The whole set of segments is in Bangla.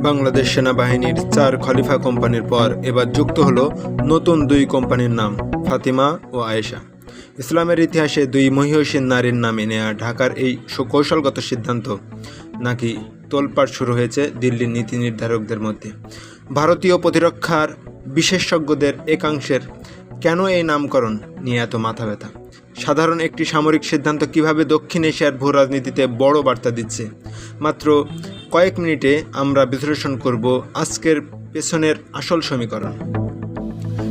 বাংলাদেশ সেনাবাহিনীর 4 খলিফা কোম্পানির পর এবার যুক্ত হলো নতুন 2 কোম্পানির নাম, ফাতিমা ও আয়েশা। ইসলামের ইতিহাসে 2 মহিয়সী নারীর নামে নেয়া ঢাকার এই কৌশলগত সিদ্ধান্ত নাকি তোলপাড় শুরু হয়েছে দিল্লির নীতি নির্ধারকদের মধ্যে। ভারতীয় প্রতিরক্ষার বিশেষজ্ঞদের একাংশের কেন এই নামকরণ নিয়ে এত মাথা ব্যথা? সাধারণ একটি সামরিক সিদ্ধান্ত কিভাবে দক্ষিণ এশিয়ার ভূ রাজনীতিতে বড় বার্তা দিচ্ছে? মাত্র কয়েক মিনিটে আমরা বিশ্লেষণ করব আজকের পেছনের আসল সমীকরণ।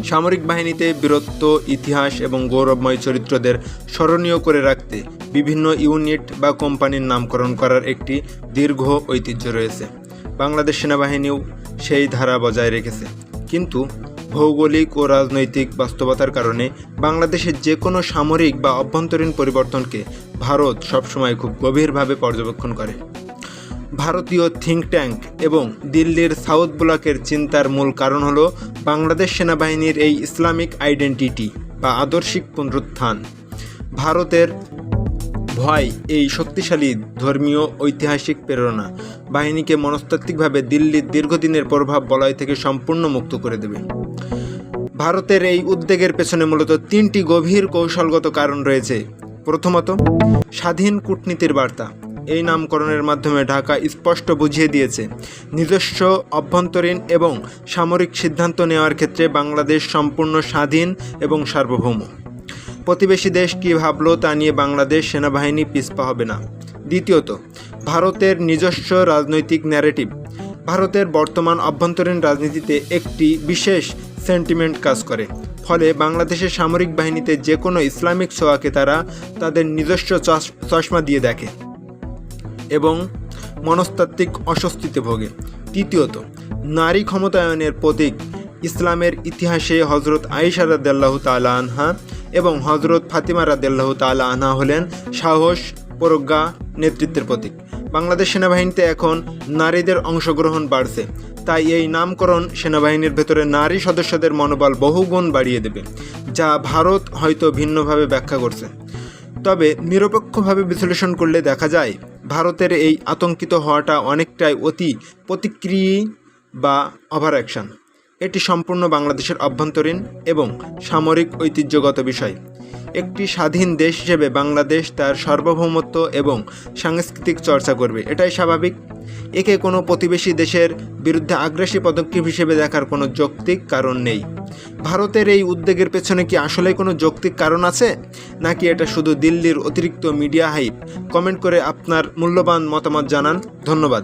সামরিক বাহিনীতে বীরত্ব, ইতিহাস এবং গৌরবময় চরিত্রদের স্মরণীয় করে রাখতে বিভিন্ন ইউনিট বা কোম্পানির নামকরণ করার একটি দীর্ঘ ঐতিহ্য রয়েছে। বাংলাদেশ সেনাবাহিনীও সেই ধারা বজায় রেখেছে, কিন্তু ভৌগোলিক ও রাজনৈতিক বাস্তবতার কারণে বাংলাদেশের যে কোনো সামরিক বা অভ্যন্তরীণ পরিবর্তনকে ভারত সবসময় খুব গভীরভাবে পর্যবেক্ষণ করে। ভারতীয় থিঙ্ক ট্যাঙ্ক এবং দিল্লির সাউথ ব্লকের চিন্তার মূল কারণ হলো বাংলাদেশ সেনাবাহিনীর এই ইসলামিক আইডেন্টিটি বা আদর্শিক পুনরুত্থান। ভারতের ভয় এই শক্তিশালী ধর্মীয় ঐতিহাসিক প্রেরণা বাহিনীকে মনস্তাত্ত্বিকভাবে দিল্লির দীর্ঘদিনের প্রভাব বলয় থেকে সম্পূর্ণ মুক্ত করে দেবে। ভারতের এই উদ্বেগের পেছনে মূলত 3টি গভীর কৌশলগত কারণ রয়েছে। প্রথমত, স্বাধীন কূটনীতির বার্তা। এই নামকরণের মাধ্যমে ঢাকা স্পষ্ট বুঝিয়ে দিয়েছে নিজস্ব অভ্যন্তরীণ এবং সামরিক সিদ্ধান্ত নেওয়ার ক্ষেত্রে বাংলাদেশ সম্পূর্ণ স্বাধীন এবং সার্বভৌম। প্রতিবেশী দেশ কী ভাবলো তা নিয়ে বাংলাদেশ সেনাবাহিনী পিছপা হবে না। দ্বিতীয়ত, ভারতের নিজস্ব রাজনৈতিক ন্যারেটিভ। ভারতের বর্তমান অভ্যন্তরীণ রাজনীতিতে একটি বিশেষ সেন্টিমেন্ট কাজ করে, ফলে বাংলাদেশের সামরিক বাহিনীতে যে কোনো ইসলামিক ছোঁয়াকে তারা তাদের নিজস্ব চশমা দিয়ে দেখে এবং মনস্তাত্ত্বিক অস্বস্তিতে ভোগে। তৃতীয়ত, নারী ক্ষমতায়নের প্রতীক। ইসলামের ইতিহাসে হজরত আয়েশা রাদিয়াল্লাহু তাআলা আনহা এবং হজরত ফাতিমা রাদিয়াল্লাহু তাআলা আনহা হলেন সাহস, প্রজ্ঞা, নেতৃত্বের প্রতীক। বাংলাদেশ সেনাবাহিনীতে এখন নারীদের অংশগ্রহণ বাড়ছে, তাই এই নামকরণ সেনাবাহিনীর ভেতরে নারী সদস্যদের মনোবল বহুগুণ বাড়িয়ে দেবে, যা ভারত হয়তো ভিন্নভাবে ব্যাখ্যা করছে। তবে নিরপেক্ষভাবে বিশ্লেষণ করলে দেখা যায় ভারতের এই আতঙ্কিত হওয়াটা অনেকটাই অতি প্রতিক্রিয়া বা ওভার অ্যাকশন। এটি সম্পূর্ণ বাংলাদেশের অভ্যন্তরীণ এবং সামরিক ঐতিহ্যগত বিষয়। একটি স্বাধীন দেশ হিসেবে বাংলাদেশ তার সার্বভৌমত্ব এবং সাংস্কৃতিক চর্চা করবে, এটাই স্বাভাবিক। একে কোনো প্রতিবেশী দেশের বিরুদ্ধে আগ্রাসী পদক্ষেপ হিসেবে দেখার কোনো যৌক্তিক কারণ নেই। ভারতের এই উদ্বেগের পেছনে কি আসলে কোনো যৌক্তিক কারণ আছে, নাকি এটা শুধু দিল্লির অতিরিক্ত মিডিয়া হাইপ? কমেন্ট করে আপনার মূল্যবান মতামত জানান। ধন্যবাদ।